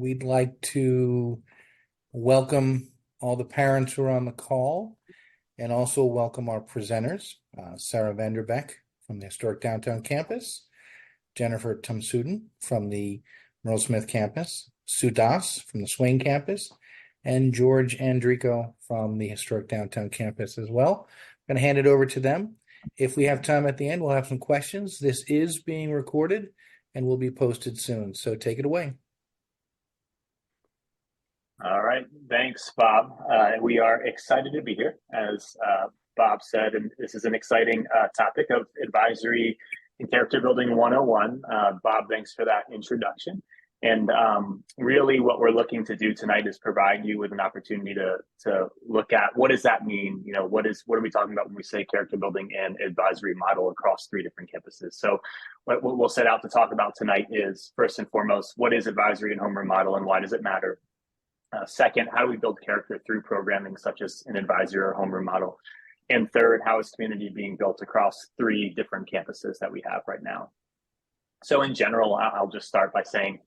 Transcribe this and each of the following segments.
We'd like to welcome all the parents who are on the call and also welcome our presenters, Sarah Vanderbeck from the Historic Downtown Campus, Jennifer Tumsuden from the Merle-Smith Campus, Sue Das from the Swain Campus, and George Andrico from the Historic Downtown Campus as well. I'm going to hand it over to them. If we have time at the end, we'll have some questions. This is being recorded and will be posted soon, so take it away. All right, thanks, Bob. We are excited to be here, as Bob said, and this is an exciting topic of Advisory and Character Building 101. Bob, thanks for that introduction. And really what we're looking to do tonight is provide you with an opportunity to look at what does that mean? You know, what are we talking about when we say character building and advisory model across 3 different campuses? So what we'll set out to talk about tonight is, first and foremost, what is advisory and homeroom model and why does it matter? Second, how do we build character through programming such as an advisory or homeroom model? And third, how is community being built across 3 different campuses that we have right now? So in general, I'll just start by saying,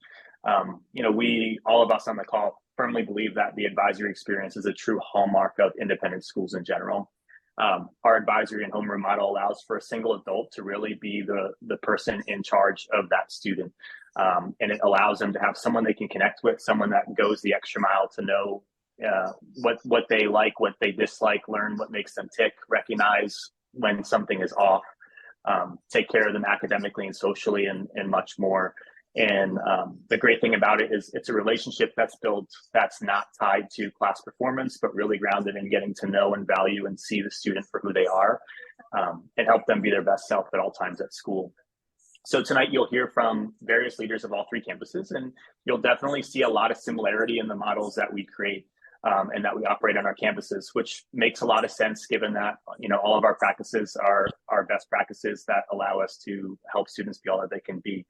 all of us on the call firmly believe that the advisory experience is a true hallmark of independent schools in general. Our advisory and homeroom model allows for a single adult to really be the person in charge of that student. And it allows them to have someone they can connect with, someone that goes the extra mile to know what they like, what they dislike, learn what makes them tick, recognize when something is off, take care of them academically and socially and much more. And the great thing about it is it's a relationship that's built that's not tied to class performance, but really grounded in getting to know and value and see the student for who they are and help them be their best self at all times at school. So tonight you'll hear from various leaders of all 3 campuses, and you'll definitely see a lot of similarity in the models that we create and that we operate on our campuses, which makes a lot of sense given that, all of our practices are best practices that allow us to help students be all that they can be.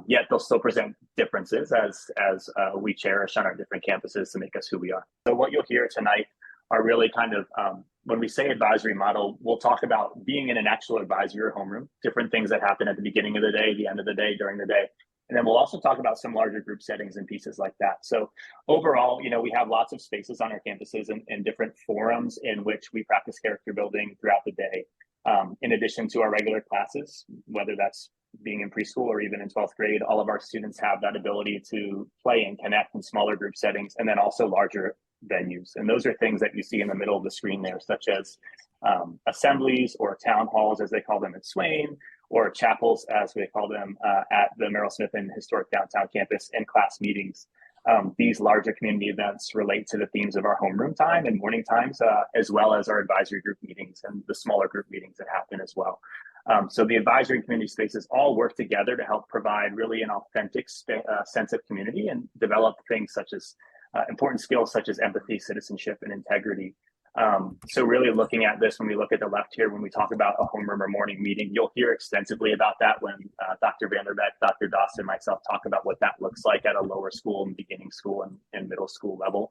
Yet they'll still present differences as we cherish on our different campuses to make us who we are. So what you'll hear tonight are really kind of, when we say advisory model, we'll talk about being in an actual advisory or homeroom, different things that happen at the beginning of the day, the end of the day, during the day. And then we'll also talk about some larger group settings and pieces like that. So overall, we have lots of spaces on our campuses and different forums in which we practice character building throughout the day. In addition to our regular classes, whether that's being in preschool or even in 12th grade, all of our students have that ability to play and connect in smaller group settings and then also larger venues. And those are things that you see in the middle of the screen there, such as assemblies or town halls, as they call them at Swain, or chapels, as we call them at the Merle-Smith and Historic Downtown Campus, and class meetings. These larger community events relate to the themes of our homeroom time and morning times, as well as our advisory group meetings and the smaller group meetings that happen as well. So the advisory and community spaces all work together to help provide really an authentic sense of community and develop things such as important skills such as empathy, citizenship, and integrity. So really looking at this, when we look at the left here, when we talk about a homeroom or morning meeting, you'll hear extensively about that when Dr. Vanderbeck, Dr. Doss, and myself talk about what that looks like at a lower school and beginning school and middle school level,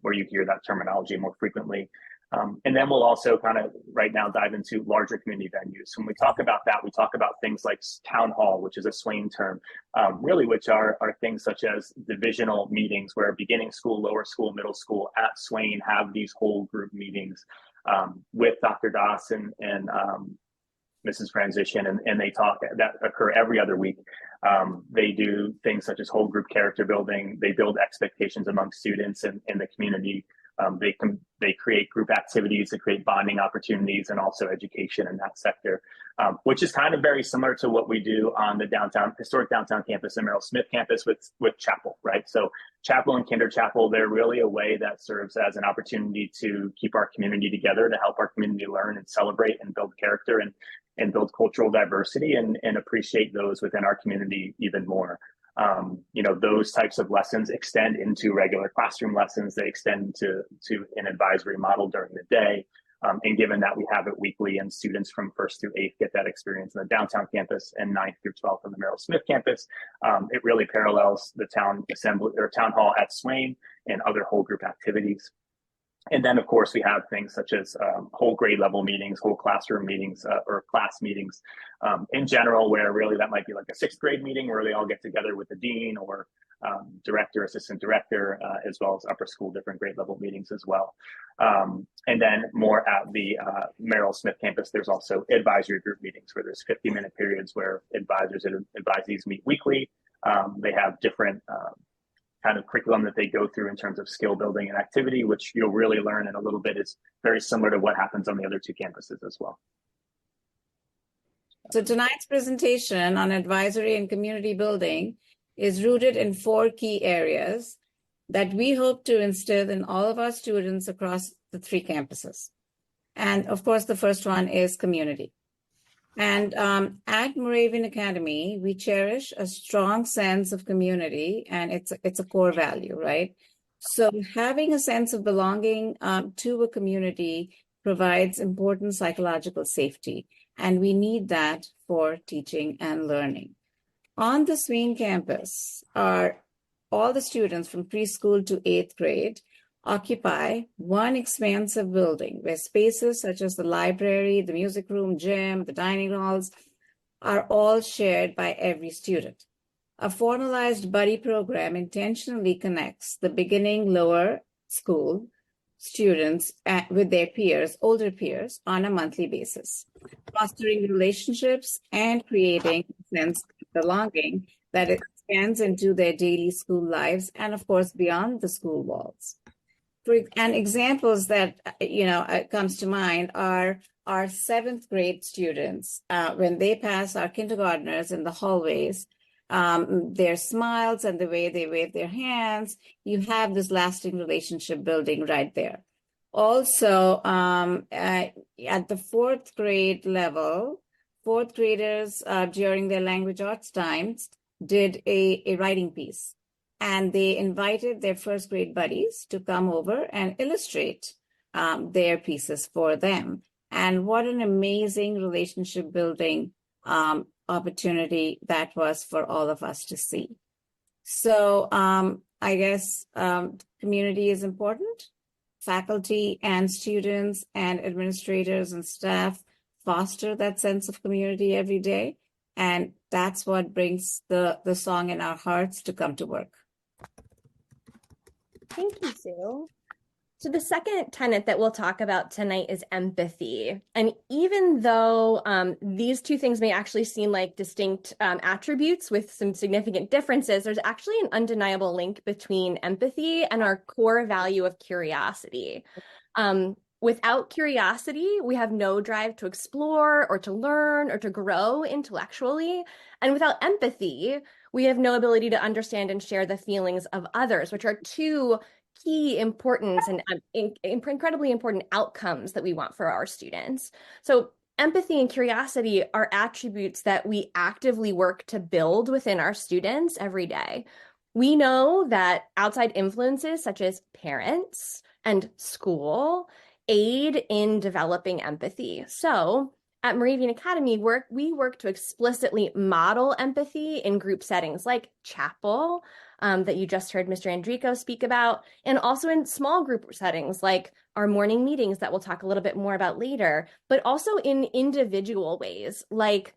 where you hear that terminology more frequently. And then we'll also kind of right now dive into larger community venues. When we talk about that, we talk about things like town hall, which is a Swain term, really, which are things such as divisional meetings where beginning school, lower school, middle school at Swain have these whole group meetings with Dr. Doss and Mrs. Transition, and they talk that occur every other week. They do things such as whole group character building. They build expectations among students and the community. They create group activities to create bonding opportunities and also education in that sector, which is kind of very similar to what we do on the historic downtown campus and Merle-Smith campus with chapel, right? So chapel and kinder chapel, they're really a way that serves as an opportunity to keep our community together, to help our community learn and celebrate and build character and build cultural diversity and appreciate those within our community even more. Those types of lessons extend into regular classroom lessons. They extend to an advisory model during the day. And given that we have it weekly and students from 1st through 8th get that experience in the downtown campus and 9th through 12th on the Merle-Smith campus, it really parallels the town assembly or town hall at Swain and other whole group activities. And then, of course, we have things such as whole grade level meetings, whole classroom meetings, or class meetings in general, where really that might be like a 6th grade meeting where they all get together with the dean or director, assistant director, as well as upper school, different grade level meetings as well. And then more at the Merle-Smith campus, there's also advisory group meetings where there's 50-minute periods where advisors and advisees meet weekly. They have different kind of curriculum that they go through in terms of skill building and activity, which you'll really learn in a little bit is very similar to what happens on the other two campuses as well. So tonight's presentation on advisory and community building is rooted in 4 key areas that we hope to instill in all of our students across the 3 campuses. And of course, the first one is community. And at Moravian Academy, we cherish a strong sense of community, and it's a core value, right? So having a sense of belonging to a community provides important psychological safety, and we need that for teaching and learning. On the Swain campus are all the students from preschool to 8th grade occupy one expansive building where spaces such as the library, the music room, gym, the dining halls are all shared by every student. A formalized buddy program intentionally connects the beginning lower school students with their peers, older peers, on a monthly basis, fostering relationships and creating a sense of belonging that expands into their daily school lives and, of course, beyond the school walls. And examples that, comes to mind are our 7th grade students. When they pass our kindergartners in the hallways, their smiles and the way they wave their hands, you have this lasting relationship building right there. Also, at the 4th grade level, 4th graders during their language arts times did a writing piece. And they invited their 1st grade buddies to come over and illustrate their pieces for them. And what an amazing relationship building opportunity that was for all of us to see. So I guess community is important. Faculty and students and administrators and staff foster that sense of community every day. And that's what brings the song in our hearts to come to work. Thank you, Sue. So the second tenet that we'll talk about tonight is empathy. And even though these 2 things may actually seem like distinct attributes with some significant differences, there's actually an undeniable link between empathy and our core value of curiosity. Without curiosity, we have no drive to explore or to learn or to grow intellectually. And without empathy, we have no ability to understand and share the feelings of others, which are 2 key importance and incredibly important outcomes that we want for our students. So empathy and curiosity are attributes that we actively work to build within our students every day. We know that outside influences such as parents and school aid in developing empathy. So at Moravian Academy, we work to explicitly model empathy in group settings like chapel, that you just heard Mr. Andrico speak about, and also in small group settings like our morning meetings that we'll talk a little bit more about later, but also in individual ways. Like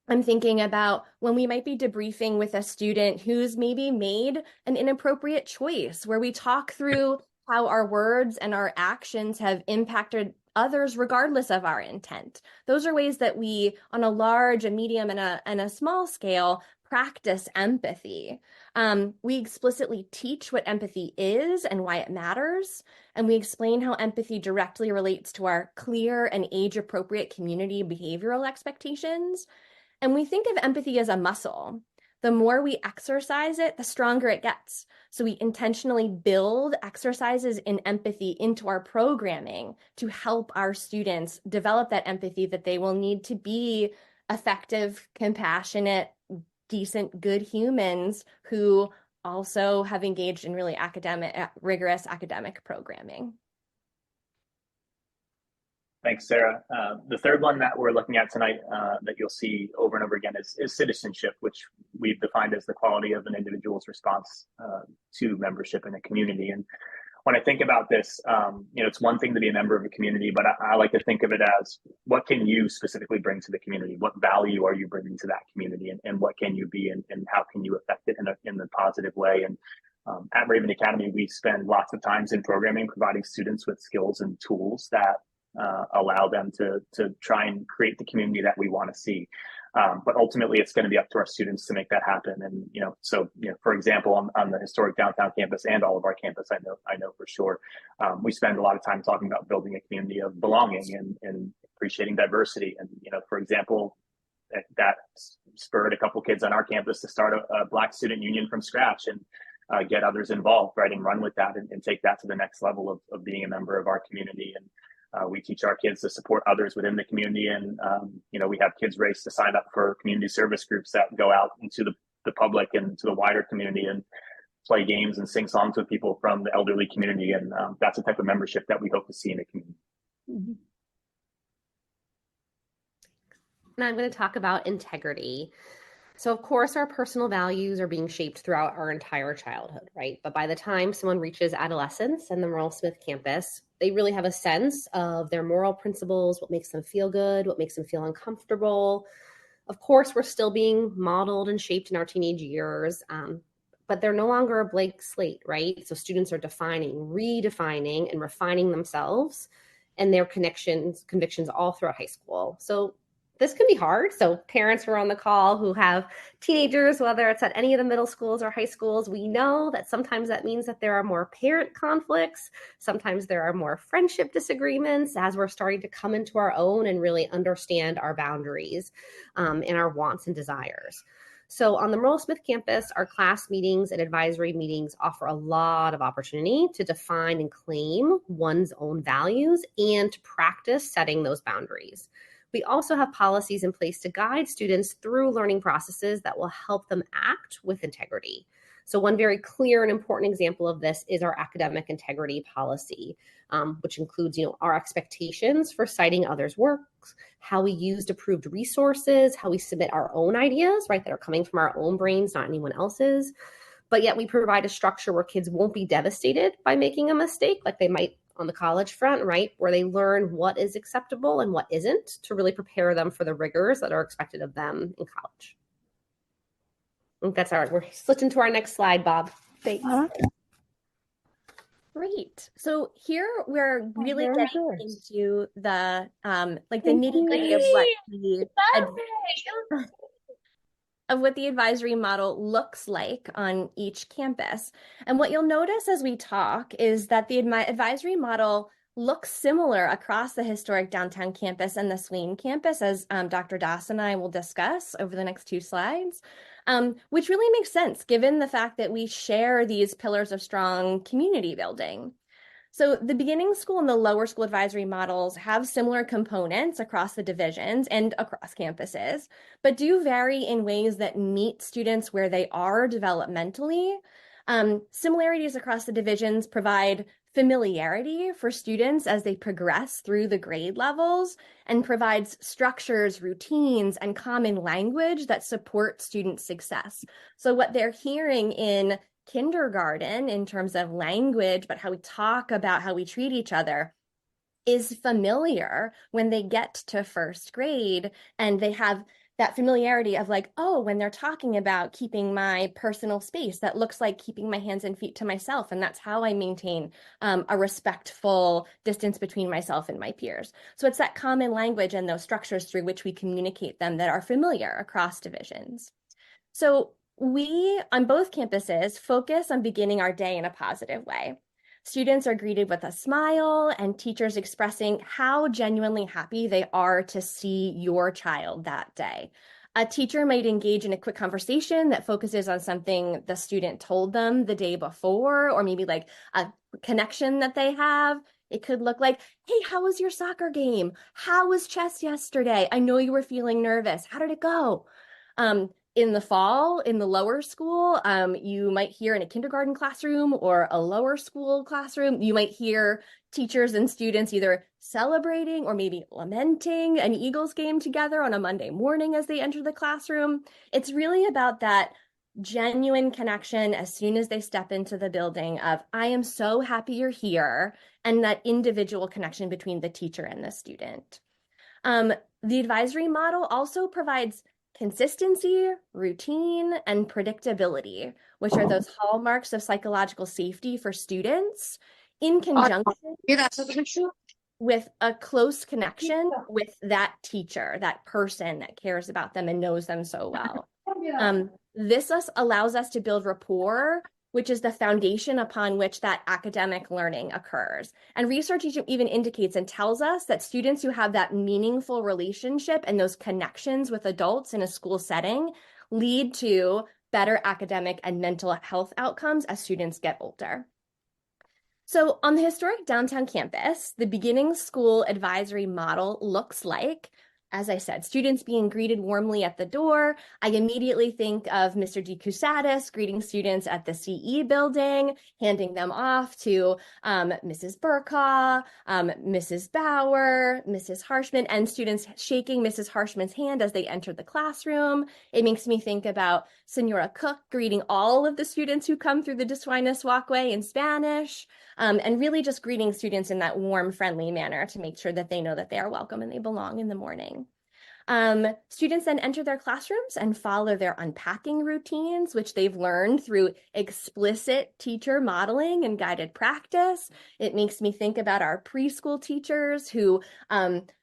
I'm thinking about when we might be debriefing with a student who's maybe made an inappropriate choice, where we talk through how our words and our actions have impacted others regardless of our intent. Those are ways that we, on a large, a medium, and a small scale, practice empathy. We explicitly teach what empathy is and why it matters, and we explain how empathy directly relates to our clear and age-appropriate community behavioral expectations. And we think of empathy as a muscle. The more we exercise it, the stronger it gets. So we intentionally build exercises in empathy into our programming to help our students develop that empathy that they will need to be effective, compassionate, decent, good humans who also have engaged in really rigorous academic programming. Thanks, Sarah. The third one that we're looking at tonight that you'll see over and over again is citizenship, which we've defined as the quality of an individual's response to membership in a community. And when I think about this, it's one thing to be a member of a community, but I like to think of it as, what can you specifically bring to the community? What value are you bringing to that community, and what can you be, and how can you affect it in a positive way? And at Moravian Academy, we spend lots of times in programming, providing students with skills and tools that allow them to try and create the community that we want to see. But ultimately, it's going to be up to our students to make that happen. And for example, on the historic downtown campus and all of our campus, I know for sure, we spend a lot of time talking about building a community of belonging and appreciating diversity. And for example, that spurred a couple kids on our campus to start a Black student union from scratch and get others involved, right, and run with that and take that to the next level of being a member of our community. And we teach our kids to support others within the community. And, we have kids race to sign up for community service groups that go out into the public and to the wider community and play games and sing songs with people from the elderly community. And that's the type of membership that we hope to see in the community. Mm-hmm. Now I'm going to talk about integrity. So of course, our personal values are being shaped throughout our entire childhood, right? But by the time someone reaches adolescence and the Merle-Smith campus, they really have a sense of their moral principles, what makes them feel good, what makes them feel uncomfortable. Of course, we're still being modeled and shaped in our teenage years, but they're no longer a blank slate, right? So students are defining, redefining, and refining themselves and their convictions all throughout high school. So this can be hard. So parents who are on the call who have teenagers, whether it's at any of the middle schools or high schools, we know that sometimes that means that there are more parent conflicts. Sometimes there are more friendship disagreements as we're starting to come into our own and really understand our boundaries and our wants and desires. So on the Merle-Smith campus, our class meetings and advisory meetings offer a lot of opportunity to define and claim one's own values and to practice setting those boundaries. We also have policies in place to guide students through learning processes that will help them act with integrity. So one very clear and important example of this is our academic integrity policy, which includes, our expectations for citing others' works, how we used approved resources, how we submit our own ideas, right, that are coming from our own brains, not anyone else's. But yet we provide a structure where kids won't be devastated by making a mistake like they might on the college front, right, where they learn what is acceptable and what isn't to really prepare them for the rigors that are expected of them in college. I think that's we're switching to our next slide, Bob. Thanks. Great. So here we're really getting into the nitty-gritty of what the advisory model looks like on each campus. And what you'll notice as we talk is that the advisory model looks similar across the historic downtown campus and the Swain campus, as Dr. Das and I will discuss over the next 2 slides, which really makes sense given the fact that we share these pillars of strong community building. So the beginning school and the lower school advisory models have similar components across the divisions and across campuses, but do vary in ways that meet students where they are developmentally. Similarities across the divisions provide familiarity for students as they progress through the grade levels and provides structures, routines, and common language that support student success. So what they're hearing in kindergarten in terms of language, but how we talk about how we treat each other is familiar when they get to first grade, and they have that familiarity of like, oh, when they're talking about keeping my personal space, that looks like keeping my hands and feet to myself. And that's how I maintain a respectful distance between myself and my peers. So it's that common language and those structures through which we communicate them that are familiar across divisions. So we, on both campuses, focus on beginning our day in a positive way. Students are greeted with a smile and teachers expressing how genuinely happy they are to see your child that day. A teacher might engage in a quick conversation that focuses on something the student told them the day before, or maybe like a connection that they have. It could look like, hey, how was your soccer game? How was chess yesterday? I know you were feeling nervous. How did it go? In the fall, in the lower school, you might hear in a kindergarten classroom or a lower school classroom, you might hear teachers and students either celebrating or maybe lamenting an Eagles game together on a Monday morning as they enter the classroom. It's really about that genuine connection as soon as they step into the building of, I am so happy you're here, and that individual connection between the teacher and the student. The advisory model also provides consistency, routine, and predictability, which are those hallmarks of psychological safety for students, in conjunction with a close connection with that teacher, that person that cares about them and knows them so well. This allows us to build rapport, which is the foundation upon which that academic learning occurs. And research even indicates and tells us that students who have that meaningful relationship and those connections with adults in a school setting lead to better academic and mental health outcomes as students get older. So on the historic downtown campus, the beginning school advisory model looks like, as I said, students being greeted warmly at the door. I immediately think of Mr. DeCusatis greeting students at the CE building, handing them off to Mrs. Burkaw, Mrs. Bauer, Mrs. Harshman, and students shaking Mrs. Harshman's hand as they enter the classroom. It makes me think about Senora Cook greeting all of the students who come through the Deswines walkway in Spanish, and really just greeting students in that warm, friendly manner to make sure that they know that they are welcome and they belong in the morning. Students then enter their classrooms and follow their unpacking routines, which they've learned through explicit teacher modeling and guided practice. It makes me think about our preschool teachers who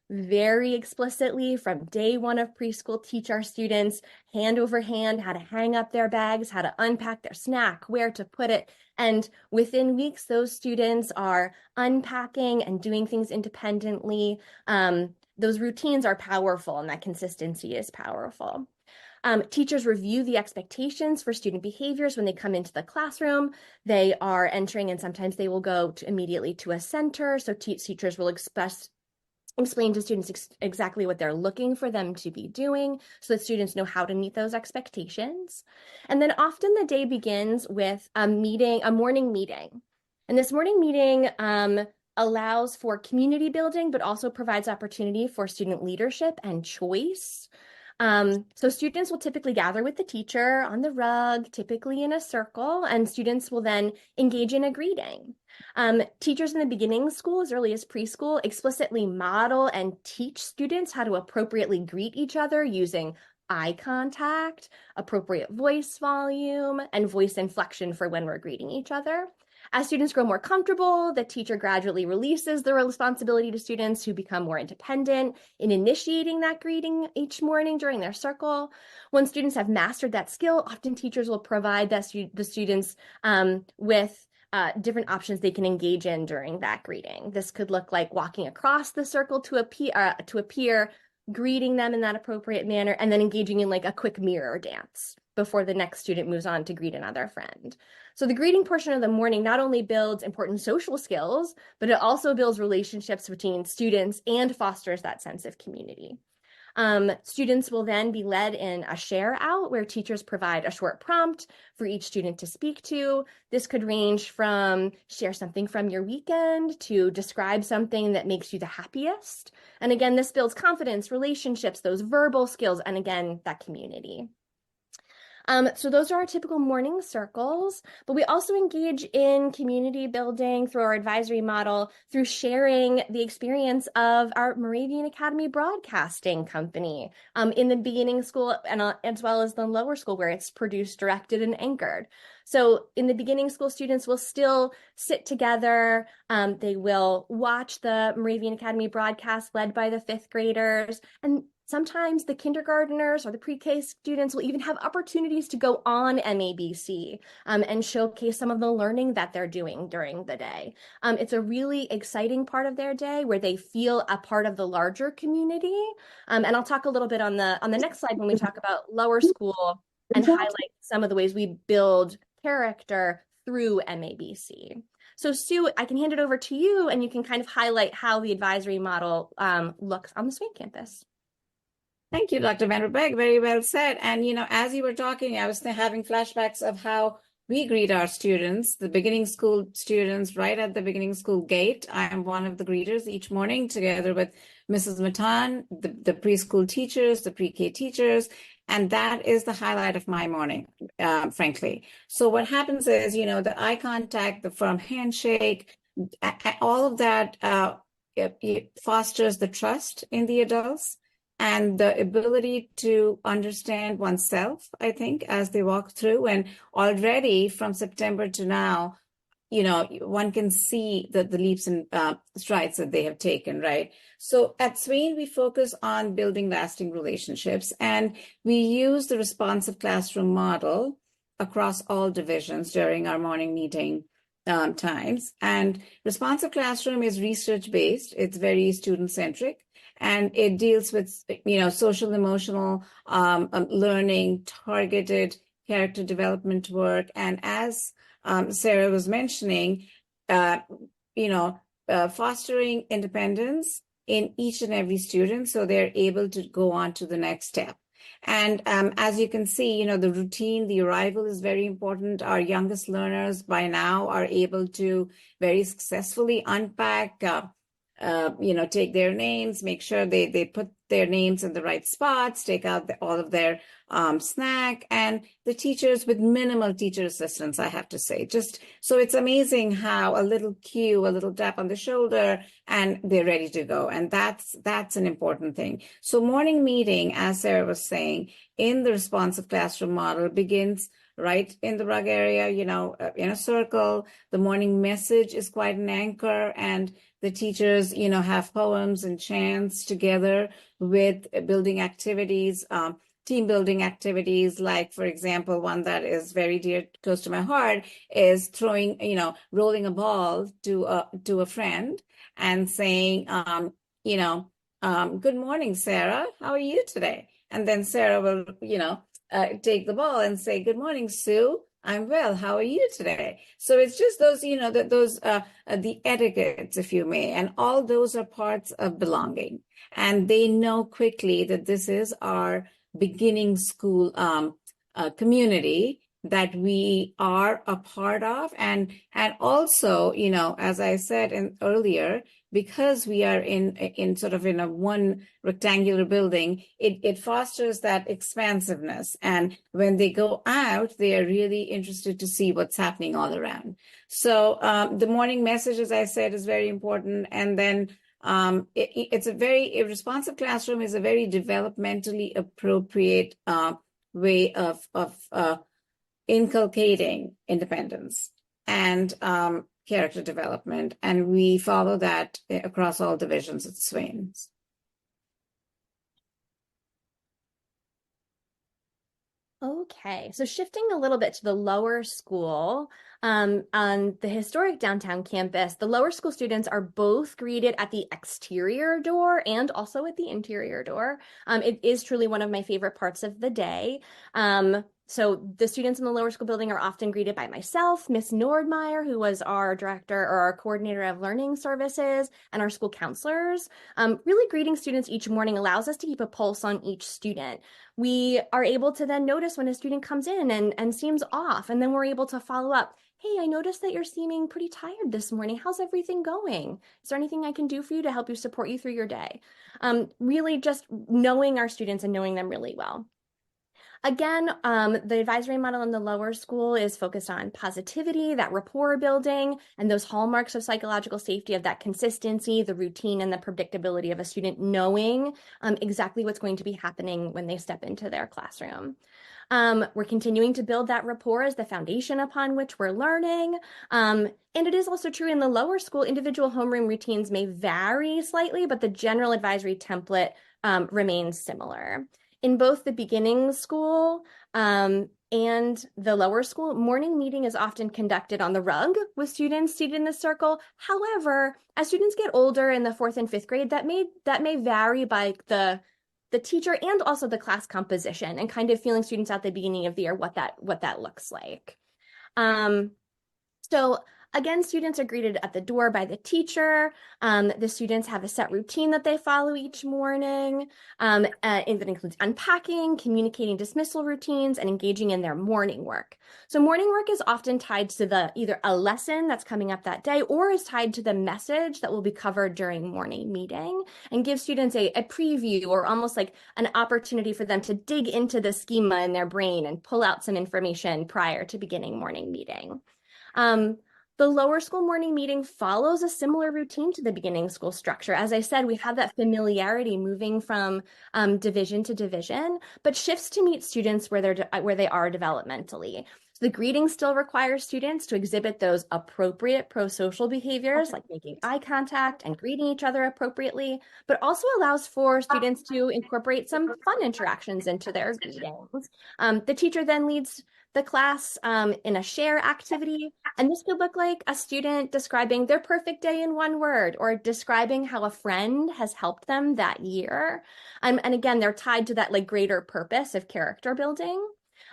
very explicitly from day one of preschool teach our students hand over hand how to hang up their bags, how to unpack their snack, where to put it. And within weeks, those students are unpacking and doing things independently. Those routines are powerful and that consistency is powerful. Teachers review the expectations for student behaviors when they come into the classroom. They are entering and sometimes they will go immediately to a center. So teachers will explain to students exactly what they're looking for them to be doing so that students know how to meet those expectations. And then often the day begins with a morning meeting. And this morning meeting allows for community building, but also provides opportunity for student leadership and choice. So students will typically gather with the teacher on the rug, typically in a circle, and students will then engage in a greeting. Teachers in the beginning school, as early as preschool, explicitly model and teach students how to appropriately greet each other using eye contact, appropriate voice volume, and voice inflection for when we're greeting each other. As students grow more comfortable, the teacher gradually releases the responsibility to students who become more independent in initiating that greeting each morning during their circle. When students have mastered that skill, often teachers will provide the students with different options they can engage in during that greeting. This could look like walking across the circle to a peer, greeting them in that appropriate manner, and then engaging in like a quick mirror dance before the next student moves on to greet another friend. So the greeting portion of the morning not only builds important social skills, but it also builds relationships between students and fosters that sense of community. Students will then be led in a share out where teachers provide a short prompt for each student to speak to. This could range from share something from your weekend to describe something that makes you the happiest. And again, this builds confidence, relationships, those verbal skills, and again, that community. So those are our typical morning circles, but we also engage in community building through our advisory model, through sharing the experience of our Moravian Academy broadcasting company in the beginning school and as well as the lower school where it's produced, directed, and anchored. So in the beginning school, students will still sit together. They will watch the Moravian Academy broadcast led by the fifth graders, and sometimes the kindergarteners or the pre-K students will even have opportunities to go on MABC and showcase some of the learning that they're doing during the day. It's a really exciting part of their day where they feel a part of the larger community. And I'll talk a little bit on the next slide when we talk about lower school and highlight some of the ways we build character through MABC. So Sue, I can hand it over to you and you can kind of highlight how the advisory model looks on the Swain campus. Thank you, Dr. Vanderbeck. Very well said. And, as you were talking, I was having flashbacks of how we greet our students, the beginning school students, right at the beginning school gate. I am one of the greeters each morning together with Mrs. Matan, the preschool teachers, the pre-K teachers, And that is the highlight of my morning, frankly. So what happens is, the eye contact, the firm handshake, all of that it fosters the trust in the adults and the ability to understand oneself, I think, as they walk through. And already from September to now, one can see the leaps and strides that they have taken, right? So at Swain, we focus on building lasting relationships, and we use the responsive classroom model across all divisions during our morning meeting times. And responsive classroom is research-based. It's very student-centric, and it deals with, social emotional learning, targeted character development work. And as Sarah was mentioning, fostering independence in each and every student so they're able to go on to the next step. And as you can see, the routine, the arrival is very important. Our youngest learners by now are able to very successfully unpack, take their names, make sure they put their names in the right spots, take out all of their snack, and the teachers with minimal teacher assistance, I have to say. Just so it's amazing how a little cue, a little tap on the shoulder, and they're ready to go. And that's an important thing. So morning meeting, as Sarah was saying, in the responsive classroom model begins right in the rug area, in a circle. The morning message is quite an anchor, and the teachers, have poems and chants together with building activities, team building activities. Like, for example, one that is very close to my heart is throwing, rolling a ball to a friend and saying, good morning, Sarah. How are you today? And then Sarah will, take the ball and say, good morning, Sue. I'm well. How are you today? So it's just those, the etiquettes, if you may, and all those are parts of belonging. And they know quickly that this is our beginning school community that we are a part of. And also, as I said earlier, because we are in sort of in a one rectangular building, it fosters that expansiveness. And when they go out, they are really interested to see what's happening all around. So the morning message, as I said, is very important. And then it's a responsive classroom is a very developmentally appropriate way of inculcating independence and character development, and we follow that across all divisions at Swain's. Okay, so shifting a little bit to the lower school, on the historic downtown campus, the lower school students are both greeted at the exterior door and also at the interior door. It is truly one of my favorite parts of the day. So the students in the lower school building are often greeted by myself, Miss Nordmeyer, who was our director or our coordinator of learning services, and our school counselors. Really greeting students each morning allows us to keep a pulse on each student. We are able to then notice when a student comes in and seems off, and then we're able to follow up. Hey, I noticed that you're seeming pretty tired this morning. How's everything going? Is there anything I can do for you to help you support you through your day? Really just knowing our students and knowing them really well. Again, the advisory model in the lower school is focused on positivity, that rapport building, and those hallmarks of psychological safety, of that consistency, the routine, and the predictability of a student knowing exactly what's going to be happening when they step into their classroom. We're continuing to build that rapport as the foundation upon which we're learning. And it is also true in the lower school, individual homeroom routines may vary slightly, but the general advisory template remains similar. In both the beginning school and the lower school, morning meeting is often conducted on the rug with students seated in the circle. However, as students get older in the 4th and 5th grade, that may vary by the teacher and also the class composition, and kind of feeling students at the beginning of the year what that looks like. So Again, students are greeted at the door by the teacher. The students have a set routine that they follow each morning. And that includes unpacking, communicating dismissal routines, and engaging in their morning work. So morning work is often tied to either a lesson that's coming up that day or is tied to the message that will be covered during morning meeting, and give students a preview or almost like an opportunity for them to dig into the schema in their brain and pull out some information prior to beginning morning meeting. The lower school morning meeting follows a similar routine to the beginning school structure. As I said, we have that familiarity moving from division to division, but shifts to meet students where they are developmentally. So the greeting still requires students to exhibit those appropriate pro-social behaviors like making eye contact and greeting each other appropriately, but also allows for students to incorporate some fun interactions into their greetings. The teacher then leads the class in a share activity. And this could look like a student describing their perfect day in one word, or describing how a friend has helped them that year. And again, they're tied to that like greater purpose of character building.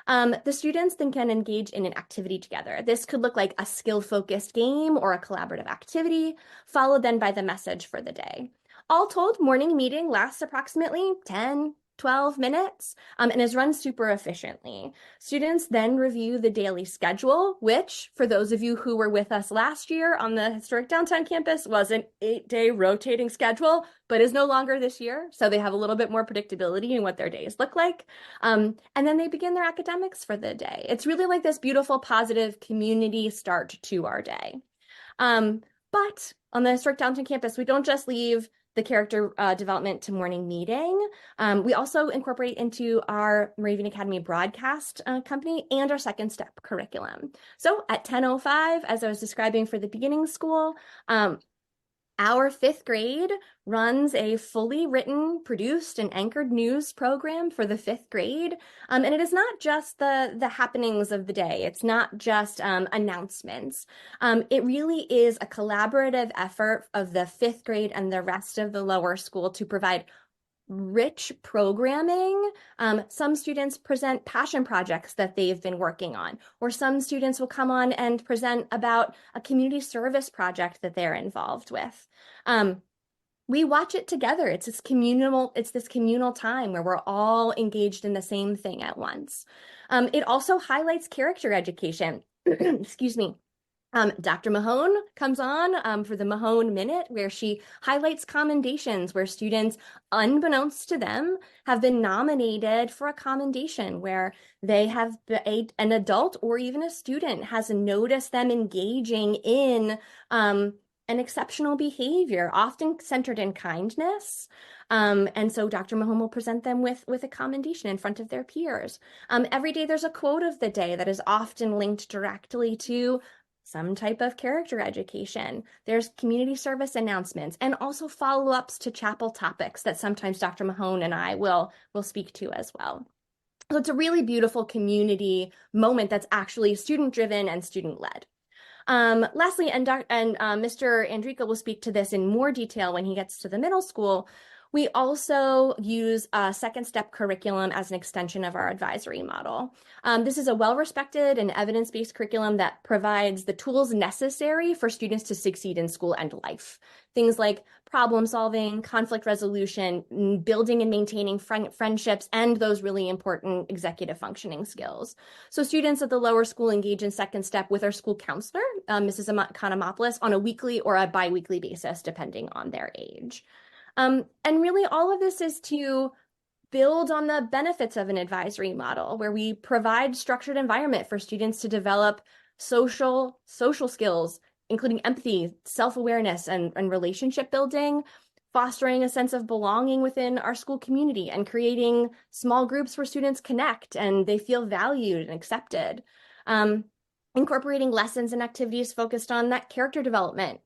The students then can engage in an activity together. This could look like a skill-focused game or a collaborative activity, followed then by the message for the day. All told, morning meeting lasts approximately 10, 12 minutes and is run super efficiently. Students then review the daily schedule, which for those of you who were with us last year on the historic downtown campus was an 8-day rotating schedule, but is no longer this year. So they have a little bit more predictability in what their days look like. And then they begin their academics for the day. It's really like this beautiful, positive community start to our day. But on the historic downtown campus, we don't just leave the character development to morning meeting. We also incorporate into our Moravian Academy broadcast company and our second step curriculum. So at 10:05, as I was describing for the beginning school, our 5th grade runs a fully written, produced, and anchored news program for the 5th grade. And it is not just the happenings of the day. It's not just announcements. It really is a collaborative effort of the 5th grade and the rest of the lower school to provide rich programming. Some students present passion projects that they've been working on, or some students will come on and present about a community service project that they're involved with. We watch it together. It's this communal time where we're all engaged in the same thing at once. It also highlights character education. Excuse me. Dr. Mahone comes on for the Mahone Minute, where she highlights commendations where students, unbeknownst to them, have been nominated for a commendation, where they have an adult or even a student has noticed them engaging in an exceptional behavior, often centered in kindness. And so Dr. Mahone will present them with a commendation in front of their peers. Every day there's a quote of the day that is often linked directly to some type of character education. There's community service announcements and also follow-ups to chapel topics that sometimes Dr. Mahone and I will speak to as well. So it's a really beautiful community moment that's actually student-driven and student-led. Lastly, and Mr. Andrica will speak to this in more detail when he gets to the middle school, we also use a second step curriculum as an extension of our advisory model. This is a well-respected and evidence-based curriculum that provides the tools necessary for students to succeed in school and life. Things like problem solving, conflict resolution, building and maintaining friendships, and those really important executive functioning skills. So students at the lower school engage in second step with our school counselor, Mrs. Economopoulos, on a weekly or a bi-weekly basis, depending on their age. And really all of this is to build on the benefits of an advisory model, where we provide structured environment for students to develop social skills, including empathy, self-awareness, and relationship building, fostering a sense of belonging within our school community, and creating small groups where students connect and they feel valued and accepted. Incorporating lessons and activities focused on that character development,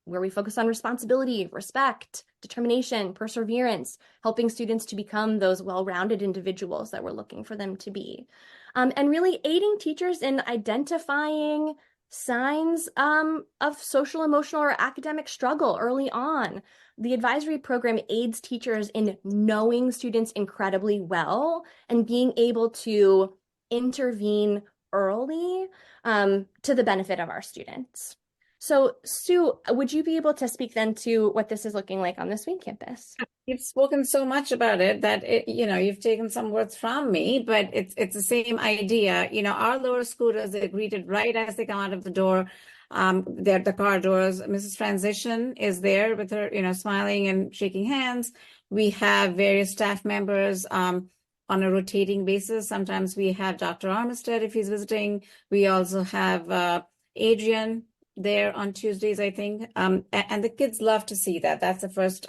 where we focus on responsibility, respect, determination, perseverance, helping students to become those well-rounded individuals that we're looking for them to be. And really aiding teachers in identifying signs of social, emotional, or academic struggle early on. The advisory program aids teachers in knowing students incredibly well and being able to intervene early to the benefit of our students. So, Sue, would you be able to speak then to what this is looking like on the Swain campus? You've spoken so much about it that you've taken some words from me, but it's the same idea. Our lower schoolers are greeted right as they come out of the door. They're at the car doors. Mrs. Transition is there with her, smiling and shaking hands. We have various staff members on a rotating basis. Sometimes we have Dr. Armistead if he's visiting. We also have Adrian there on Tuesdays, I think. And the kids love to see that. That's the first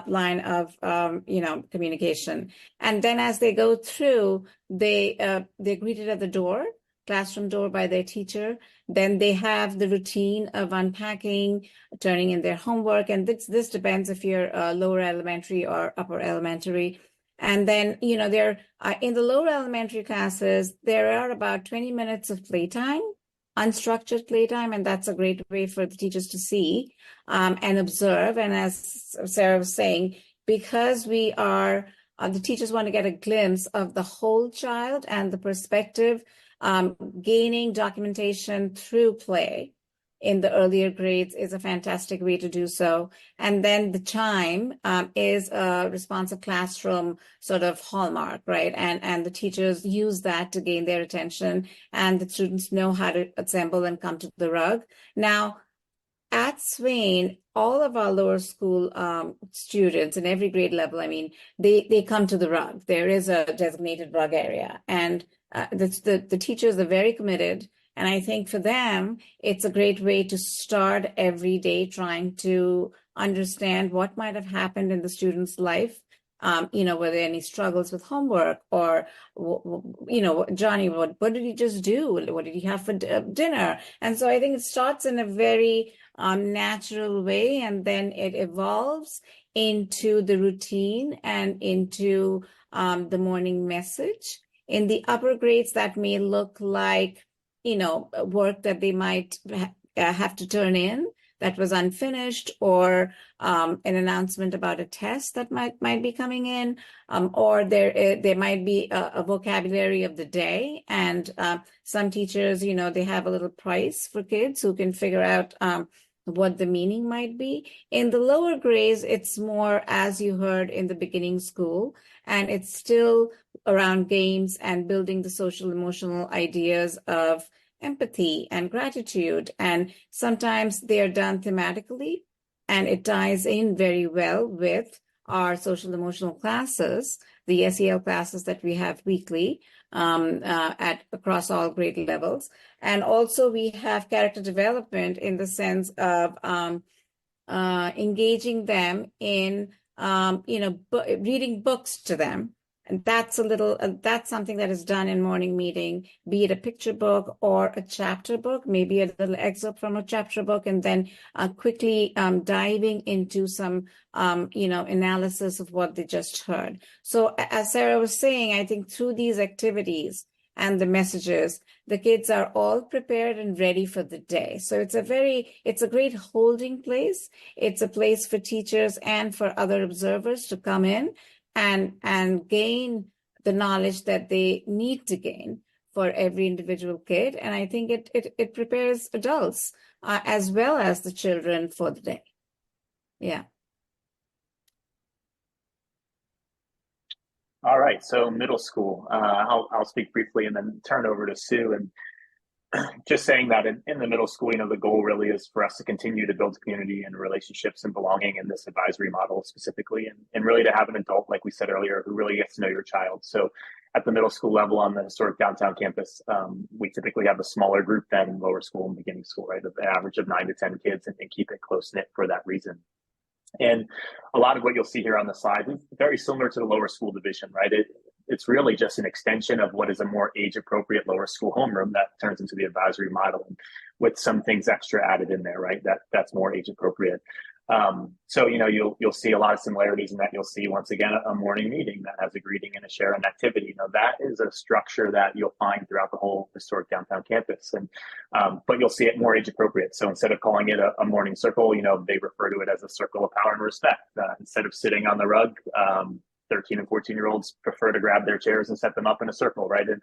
line of communication. And then as they go through, they're greeted at the door, classroom door, by their teacher. Then they have the routine of unpacking, turning in their homework, and this depends if you're lower elementary or upper elementary. And then they're in the lower elementary classes, there are about 20 minutes of playtime, unstructured playtime, and that's a great way for the teachers to see and observe. And as Sarah was saying, because we are, the teachers want to get a glimpse of the whole child and the perspective, gaining documentation through play in the earlier grades is a fantastic way to do so. And then the chime is a responsive classroom sort of hallmark, right? And the teachers use that to gain their attention, and the students know how to assemble and come to the rug. Now, at Swain, all of our lower school students in every grade level, they come to the rug. There is a designated rug area, and the teachers are very committed. And I think for them, it's a great way to start every day trying to understand what might have happened in the student's life. Were there any struggles with homework, or, Johnny, what did he just do? What did he have for dinner? And so I think it starts in a very natural way, and then it evolves into the routine and into the morning message. In the upper grades, that may look like work that they might have to turn in that was unfinished, or an announcement about a test that might be coming in, or there might be a vocabulary of the day. And some teachers, they have a little prize for kids who can figure out what the meaning might be. In the lower grades, it's more, as you heard, in the beginning school, and it's still around games and building the social emotional ideas of empathy and gratitude. And sometimes they are done thematically, and it ties in very well with our social emotional classes, the SEL classes that we have weekly across all grade levels. And also we have character development in the sense of engaging them in reading books to them. And that's something that is done in morning meeting, be it a picture book or a chapter book, maybe a little excerpt from a chapter book, and then quickly diving into some, analysis of what they just heard. So as Sarah was saying, I think through these activities and the messages, the kids are all prepared and ready for the day. So it's a great holding place. It's a place for teachers and for other observers to come in and gain the knowledge that they need to gain for every individual kid. And I think it prepares adults as well as the children for the day. Yeah. All right, so middle school. I'll speak briefly and then turn over to Sue. And just saying that in the middle school, the goal really is for us to continue to build community and relationships and belonging in this advisory model specifically, and really to have an adult, like we said earlier, who really gets to know your child. So at the middle school level on the historic downtown campus, we typically have a smaller group than lower school and beginning school, right? The average of 9 to 10 kids, and keep it close-knit for that reason. And a lot of what you'll see here on the slide is very similar to the lower school division, right? It's really just an extension of what is a more age-appropriate lower school homeroom that turns into the advisory model, with some things extra added in there, right? That's more age-appropriate. So you'll see a lot of similarities in that. You'll see once again a morning meeting that has a greeting and a share and activity. That is a structure that you'll find throughout the whole historic downtown campus, and but you'll see it more age-appropriate. So instead of calling it a morning circle, they refer to it as a circle of power and respect. Instead of sitting on the rug, 13 and 14-year-olds prefer to grab their chairs and set them up in a circle, right? And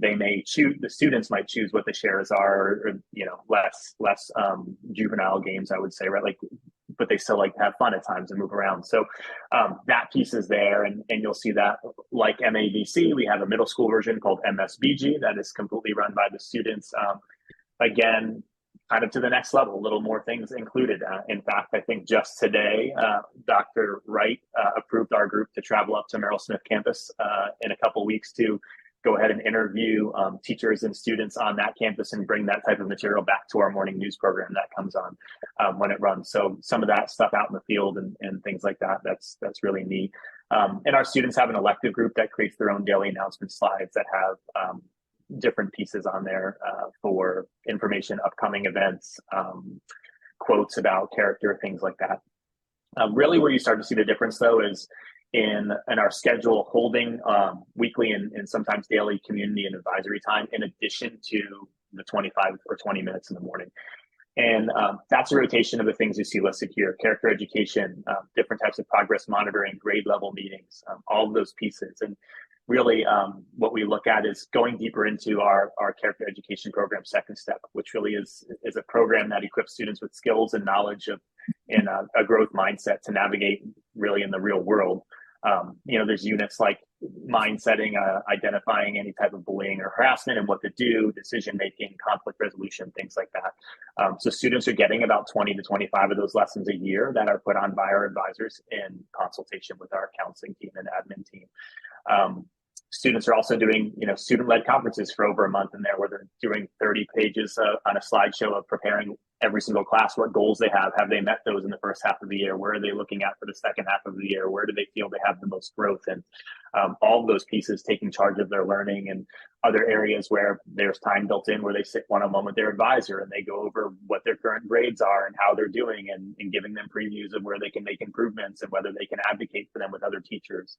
they may choose, the students might choose what the chairs are, or less juvenile games, I would say, right? Like, but they still like to have fun at times and move around. So that piece is there, and you'll see that, like MAVC, we have a middle school version called MSBG that is completely run by the students. Again, kind of to the next level, a little more things included. In fact, I think just today, Dr. Wright approved our group to travel up to Merle-Smith campus in a couple weeks to go ahead and interview teachers and students on that campus and bring that type of material back to our morning news program that comes on when it runs. So some of that stuff out in the field and things like that, that's really neat. And our students have an elective group that creates their own daily announcement slides that have different pieces on there for information, upcoming events, quotes about character, things like that. Really where you start to see the difference, though, is in our schedule holding weekly and sometimes daily community and advisory time in addition to the 25 or 20 minutes in the morning. And that's a rotation of the things you see listed here: character education, different types of progress monitoring, grade level meetings, all of those pieces. And really what we look at is going deeper into our character education program, Second Step, which really is a program that equips students with skills and knowledge and a growth mindset to navigate really in the real world. There's units like mind setting, identifying any type of bullying or harassment and what to do, decision making, conflict resolution, things like that. So students are getting about 20 to 25 of those lessons a year that are put on by our advisors in consultation with our counseling team and admin team. Students are also doing, student-led conferences for over a month in there, where they're doing 30 pages on a slideshow of preparing every single class, what goals they have they met those in the first half of the year, where are they looking at for the second half of the year, where do they feel they have the most growth, and all of those pieces taking charge of their learning, and other areas where there's time built in where they sit one-on-one with their advisor and they go over what their current grades are and how they're doing, and giving them previews of where they can make improvements and whether they can advocate for them with other teachers.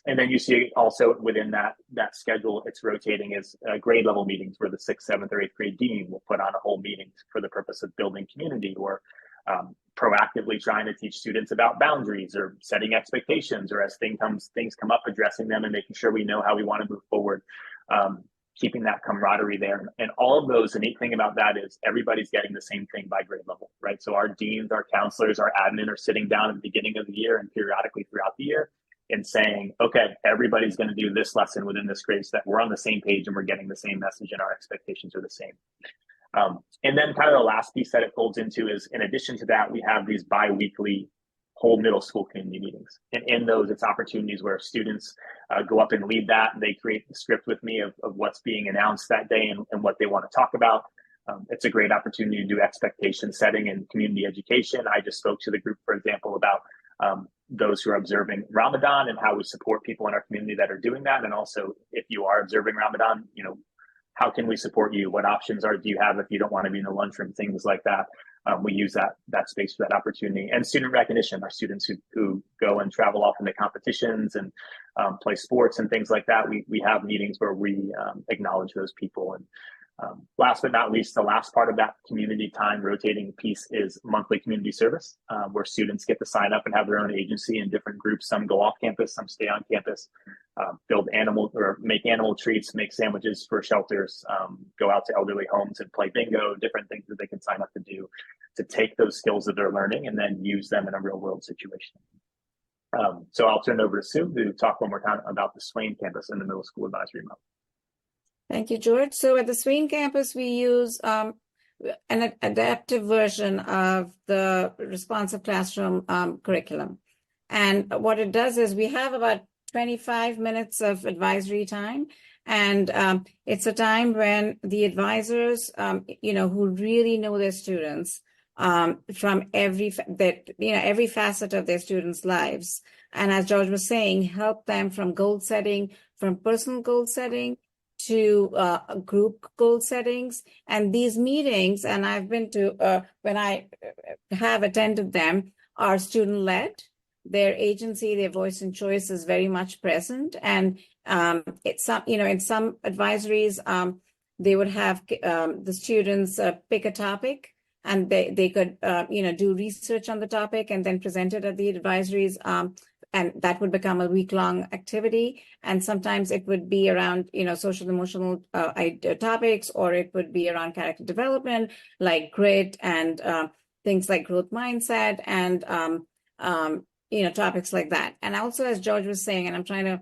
And then you see also within that schedule, it's rotating as grade level meetings where the 6th, 7th, or 8th grade dean will put on a whole meeting for the purpose of building community, or proactively trying to teach students about boundaries or setting expectations, or as things come up, addressing them and making sure we know how we want to move forward, keeping that camaraderie there. And all of those, the neat thing about that is everybody's getting the same thing by grade level, right? So our deans, our counselors, our admin are sitting down at the beginning of the year and periodically throughout the year and saying, okay, everybody's going to do this lesson within this grade so that we're on the same page and we're getting the same message and our expectations are the same. And then kind of the last piece that it folds into is, in addition to that, we have these bi-weekly whole middle school community meetings. And in those, it's opportunities where students go up and lead that. They create the script with me of what's being announced that day and what they want to talk about. It's a great opportunity to do expectation setting and community education. I just spoke to the group, for example, about those who are observing Ramadan and how we support people in our community that are doing that. And also, if you are observing Ramadan, how can we support you? What options do you have if you don't want to be in the lunchroom? Things like that. We use that space for that opportunity. And student recognition, our students who go and travel off into competitions and play sports and things like that. We have meetings where we acknowledge those people. And last but not least, the last part of that community time rotating piece is monthly community service, where students get to sign up and have their own agency in different groups. Some go off campus, some stay on campus, make animal treats, make sandwiches for shelters, go out to elderly homes and play bingo, different things that they can sign up to do to take those skills that they're learning and then use them in a real world situation. So I'll turn it over to Sue to talk one more time about the Swain campus and the middle school advisory model. Thank you, George. So at the Swain campus, we use an adaptive version of the responsive classroom curriculum. And what it does is we have about 25 minutes of advisory time. And it's a time when the advisors, who really know their students from every facet of their students' lives. And as George was saying, help them from goal setting, from personal goal setting to group goal settings. And these meetings, and I've been to, when I have attended them, are student-led. Their agency, their voice and choice is very much present. And it's some, in some advisories, they would have the students pick a topic, and they could, do research on the topic and then present it at the advisories and that would become a week-long activity. And sometimes it would be around, social emotional topics, or it would be around character development, like grit and things like growth mindset and, topics like that. And also, as George was saying, and I'm trying to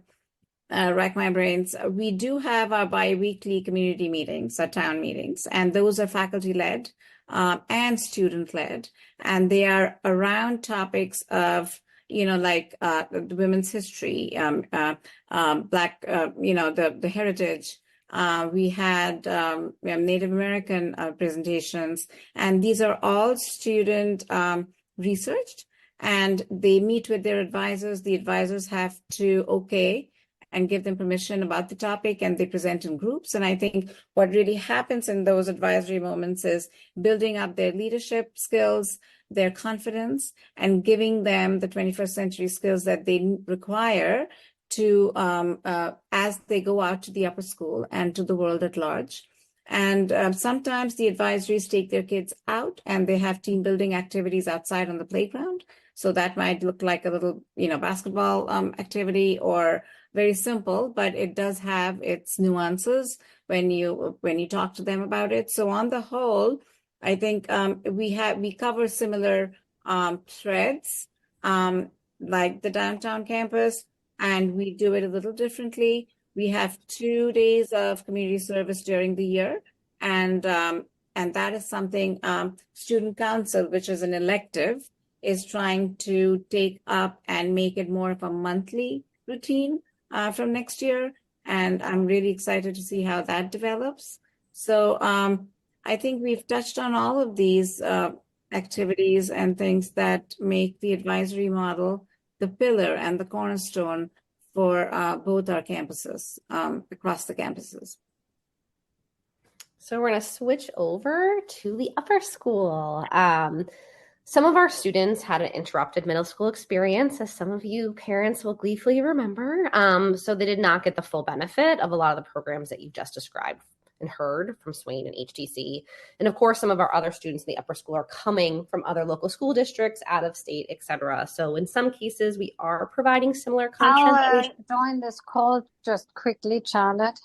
rack my brains, we do have our bi-weekly community meetings, our town meetings, and those are faculty-led and student-led, and they are around topics of like the women's history, Black, the heritage. We had Native American presentations, and these are all student researched, and they meet with their advisors. The advisors have to and give them permission about the topic, and they present in groups. And I think what really happens in those advisory moments is building up their leadership skills, their confidence, and giving them the 21st century skills that they require to as they go out to the upper school and to the world at large. And sometimes the advisories take their kids out and they have team building activities outside on the playground. So that might look like a little, basketball activity, or very simple, but it does have its nuances when you talk to them about it. So on the whole, I think we cover similar threads like the downtown campus, and we do it a little differently. We have 2 days of community service during the year, and that is something Student Council, which is an elective, is trying to take up and make it more of a monthly routine from next year. And I'm really excited to see how that develops. So I think we've touched on all of these activities and things that make the advisory model the pillar and the cornerstone for both our campuses, across the campuses. So we're going to switch over to the upper school. Some of our students had an interrupted middle school experience, as some of you parents will gleefully remember. So they did not get the full benefit of a lot of the programs that you just described and heard from Swain and HTC. And of course, some of our other students in the upper school are coming from other local school districts, out of state, etc. So in some cases, we are providing similar content. I'll join this call just quickly, Charlotte.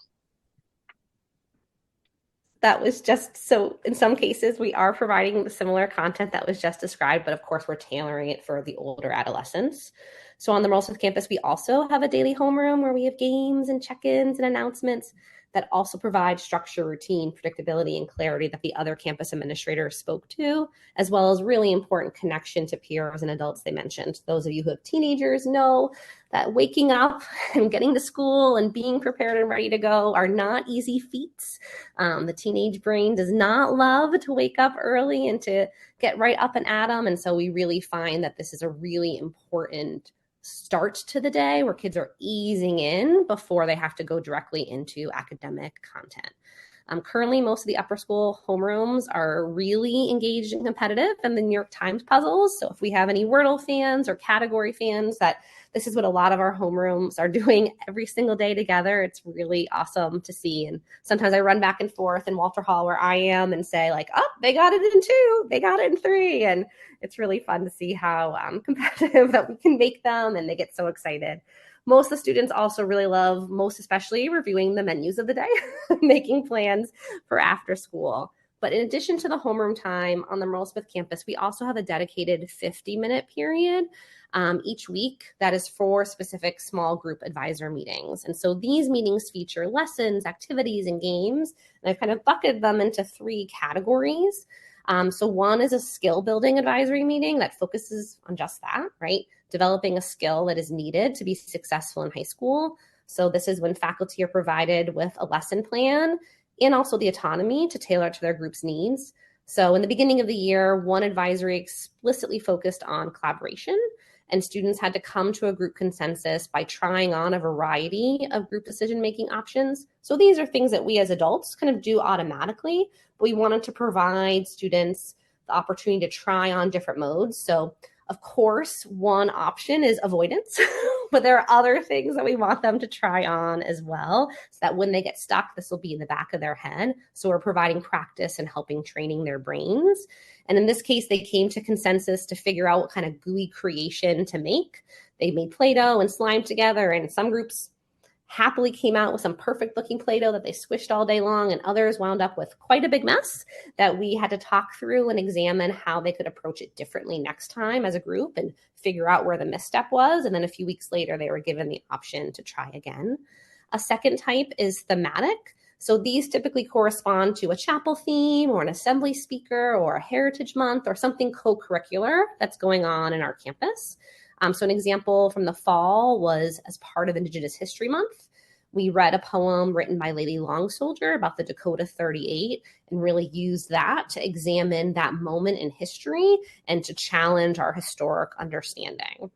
That was just, so in some cases, we are providing the similar content that was just described, but of course, we're tailoring it for the older adolescents. So on the Merle-Smith campus, we also have a daily homeroom where we have games and check-ins and announcements that also provide structure, routine, predictability, and clarity that the other campus administrators spoke to, as well as really important connection to peers and adults they mentioned. Those of you who have teenagers know that waking up and getting to school and being prepared and ready to go are not easy feats. The teenage brain does not love to wake up early and to get right up and at them. And so we really find that this is a really important start to the day where kids are easing in before they have to go directly into academic content. Currently, most of the upper school homerooms are really engaged and competitive in the New York Times puzzles. So if we have any Wordle fans or category fans, that this is what a lot of our homerooms are doing every single day together. It's really awesome to see. And sometimes I run back and forth in Walter Hall where I am and say like, oh, they got it in 2, they got it in 3. And it's really fun to see how competitive that we can make them, and they get so excited. Most of the students also really love, most especially, reviewing the menus of the day, making plans for after school. But in addition to the homeroom time on the Merle-Smith campus, we also have a dedicated 50-minute period each week that is for specific small group advisor meetings. And so these meetings feature lessons, activities, and games. And I've kind of bucketed them into 3 categories. So one is a skill building advisory meeting that focuses on just that, right? Developing a skill that is needed to be successful in high school. So this is when faculty are provided with a lesson plan and also the autonomy to tailor it to their group's needs. So in the beginning of the year, one advisory explicitly focused on collaboration, and students had to come to a group consensus by trying on a variety of group decision-making options. So these are things that we as adults kind of do automatically, but we wanted to provide students the opportunity to try on different modes. So of course, one option is avoidance, but there are other things that we want them to try on as well, so that when they get stuck, this will be in the back of their head. So we're providing practice and helping training their brains. And in this case, they came to consensus to figure out what kind of gooey creation to make. They made Play-Doh and slime together, and some groups happily came out with some perfect looking Play-Doh that they squished all day long, and others wound up with quite a big mess that we had to talk through and examine how they could approach it differently next time as a group and figure out where the misstep was. And then a few weeks later, they were given the option to try again. A second type is thematic. So these typically correspond to a chapel theme or an assembly speaker or a heritage month or something co-curricular that's going on in our campus. So an example from the fall was as part of Indigenous History Month. We read a poem written by Lady Long Soldier about the Dakota 38 and really used that to examine that moment in history and to challenge our historic understanding.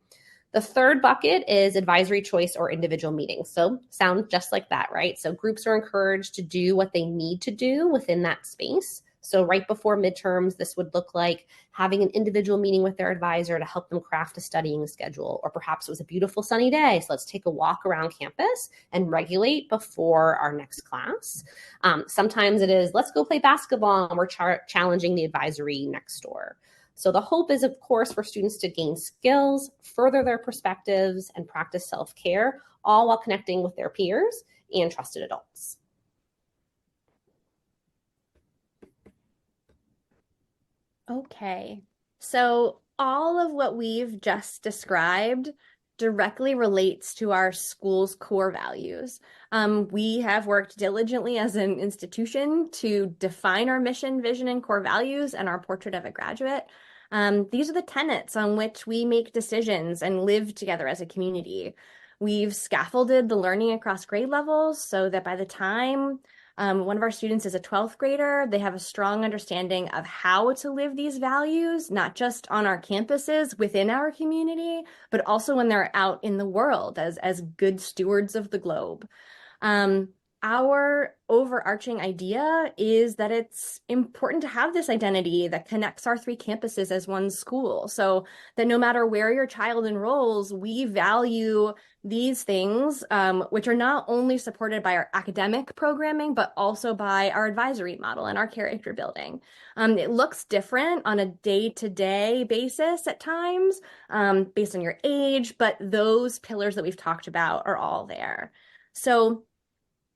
The third bucket is advisory choice or individual meetings. So sounds just like that, right? So groups are encouraged to do what they need to do within that space. So right before midterms, this would look like having an individual meeting with their advisor to help them craft a studying schedule. Or perhaps it was a beautiful sunny day, so let's take a walk around campus and regulate before our next class. Sometimes it is, let's go play basketball, and we're challenging the advisory next door. So the hope is, of course, for students to gain skills, further their perspectives, and practice self-care, all while connecting with their peers and trusted adults. Okay, so all of what we've just described directly relates to our school's core values. We have worked diligently as an institution to define our mission, vision, and core values and our portrait of a graduate. These are the tenets on which we make decisions and live together as a community. We've scaffolded the learning across grade levels so that by the time one of our students is a 12th grader, they have a strong understanding of how to live these values, not just on our campuses within our community, but also when they're out in the world as good stewards of the globe. Our overarching idea is that it's important to have this identity that connects our three campuses as one school, so that no matter where your child enrolls, we value these things, which are not only supported by our academic programming, but also by our advisory model and our character building. It looks different on a day-to-day basis at times, based on your age, but those pillars that we've talked about are all there. So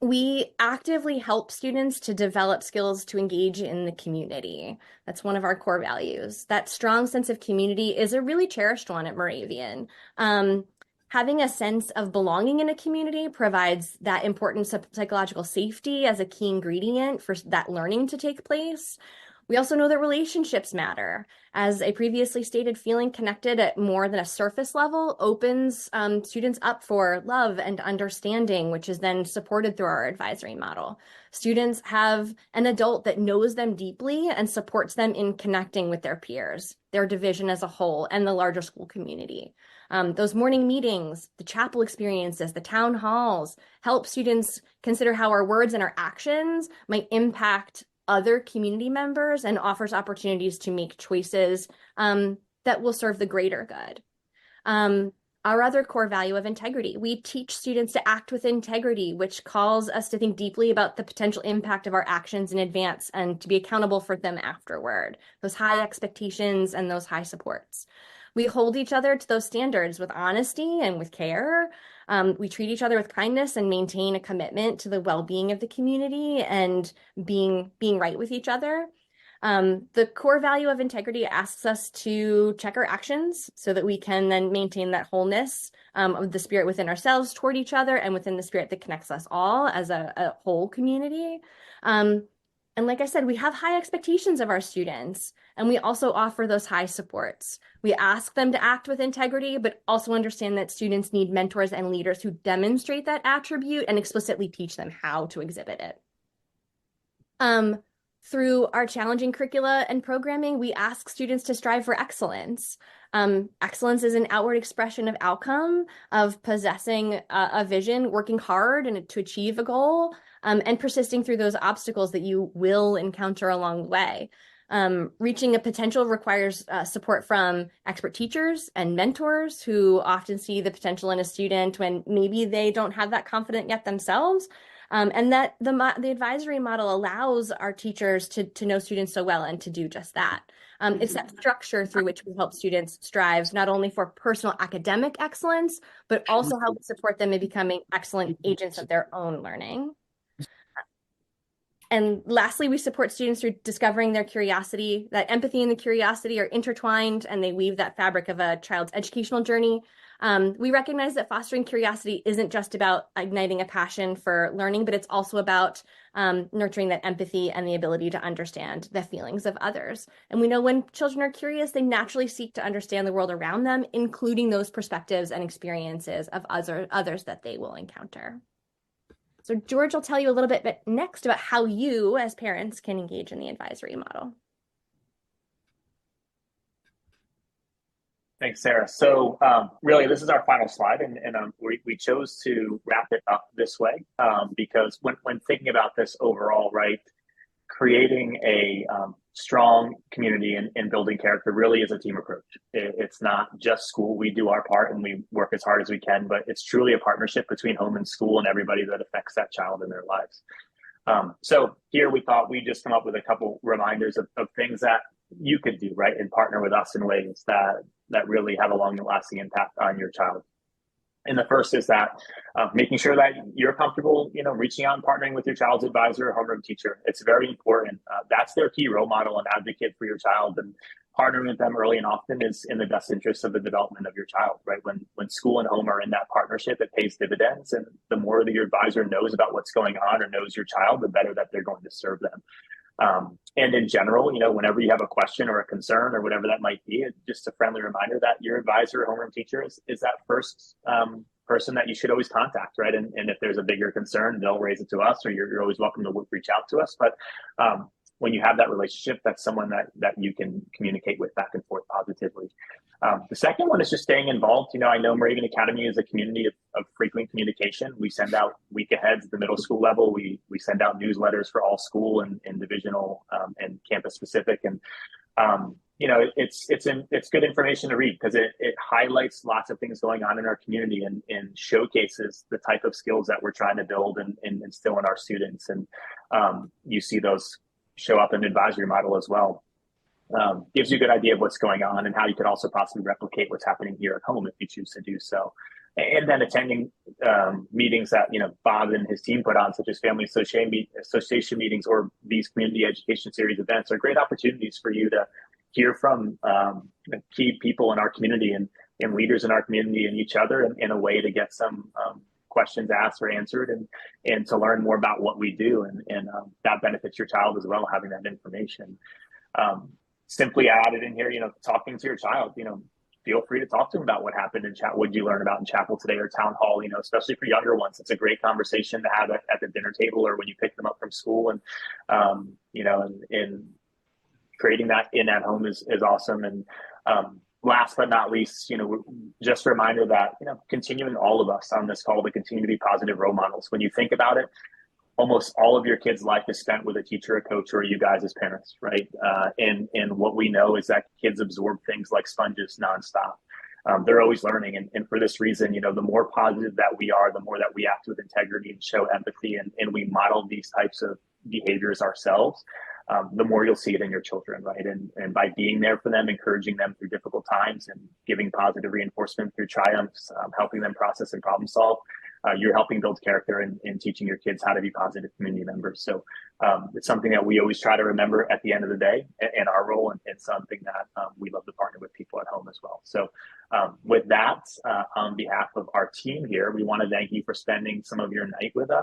we actively help students to develop skills to engage in the community. That's one of our core values. That strong sense of community is a really cherished one at Moravian. Having a sense of belonging in a community provides that important psychological safety as a key ingredient for that learning to take place. We also know that relationships matter. As a previously stated, feeling connected at more than a surface level opens students up for love and understanding, which is then supported through our advisory model. Students have an adult that knows them deeply and supports them in connecting with their peers, their division as a whole, and the larger school community. Those morning meetings, the chapel experiences, the town halls help students consider how our words and our actions might impact other community members and offers opportunities to make choices that will serve the greater good. Our other core value of integrity. We teach students to act with integrity, which calls us to think deeply about the potential impact of our actions in advance and to be accountable for them afterward. Those high expectations and those high supports. We hold each other to those standards with honesty and with care. We treat each other with kindness and maintain a commitment to the well-being of the community and being right with each other. The core value of integrity asks us to check our actions so that we can then maintain that wholeness of the spirit within ourselves toward each other and within the spirit that connects us all as a whole community. And like I said, we have high expectations of our students, and we also offer those high supports. We ask them to act with integrity, but also understand that students need mentors and leaders who demonstrate that attribute and explicitly teach them how to exhibit it. Through our challenging curricula and programming, we ask students to strive for excellence. Excellence is an outward expression of outcome, of possessing a vision, working hard and to achieve a goal, and persisting through those obstacles that you will encounter along the way. Reaching a potential requires support from expert teachers and mentors who often see the potential in a student when maybe they don't have that confidence yet themselves. And that the advisory model allows our teachers to know students so well and to do just that. It's that structure through which we help students strive not only for personal academic excellence, but also how we support them in becoming excellent agents of their own learning. And lastly, we support students through discovering their curiosity. That empathy and the curiosity are intertwined, and they weave that fabric of a child's educational journey. We recognize that fostering curiosity isn't just about igniting a passion for learning, but it's also about nurturing that empathy and the ability to understand the feelings of others. And we know when children are curious, they naturally seek to understand the world around them, including those perspectives and experiences of others that they will encounter. So George will tell you a little bit next about how you as parents can engage in the advisory model. Thanks, Sarah. So really, this is our final slide, and we chose to wrap it up this way because when thinking about this overall, right, creating a strong community and building character really is a team approach. It's not just school. We do our part and we work as hard as we can, but it's truly a partnership between home and school and everybody that affects that child in their lives. So here we thought we'd just come up with a couple reminders of things that you could do, right, and partner with us in ways that really have a long-lasting impact on your child. And the first is that making sure that you're comfortable, reaching out and partnering with your child's advisor or homeroom teacher. It's very important. That's their key role model and advocate for your child. And partnering with them early and often is in the best interest of the development of your child, right? When school and home are in that partnership, it pays dividends. And the more that your advisor knows about what's going on or knows your child, the better that they're going to serve them. And in general, whenever you have a question or a concern or whatever that might be, just a friendly reminder that your advisor or homeroom teacher is that first person that you should always contact, right? And if there's a bigger concern, they'll raise it to us, or you're always welcome to reach out to us. But when you have that relationship, that's someone that you can communicate with back and forth positively. The second one is just staying involved. I know Moravian Academy is a community of frequent communication. We send out week aheads at the middle school level. We send out newsletters for all school and divisional and campus specific. And it's good information to read because it highlights lots of things going on in our community and showcases the type of skills that we're trying to build and instill in our students. And you see those show up in the advisory model as well. Gives you a good idea of what's going on and how you could also possibly replicate what's happening here at home if you choose to do so. And then attending meetings that Bob and his team put on, such as family association meetings or these community education series events, are great opportunities for you to hear from key people in our community and leaders in our community and each other in a way to get some questions asked or answered and to learn more about what we do. And that benefits your child as well, having that information. Simply added in here, talking to your child, feel free to talk to them about what happened in chat. What did you learn about in chapel today or town hall? Especially for younger ones, it's a great conversation to have at the dinner table or when you pick them up from school. And and creating that in at home is awesome. And last but not least, just a reminder that continuing all of us on this call to continue to be positive role models. When you think about it, almost all of your kids' life is spent with a teacher, a coach, or you guys as parents, right? And what we know is that kids absorb things like sponges nonstop. They're always learning. And for this reason, the more positive that we are, the more that we act with integrity and show empathy and we model these types of behaviors ourselves, the more you'll see it in your children, right? And by being there for them, encouraging them through difficult times and giving positive reinforcement through triumphs, helping them process and problem solve, you're helping build character and teaching your kids how to be positive community members. So it's something that we always try to remember at the end of the day in our role, and it's something that we love to partner with people at home as well. So with that, on behalf of our team here, we want to thank you for spending some of your night with us.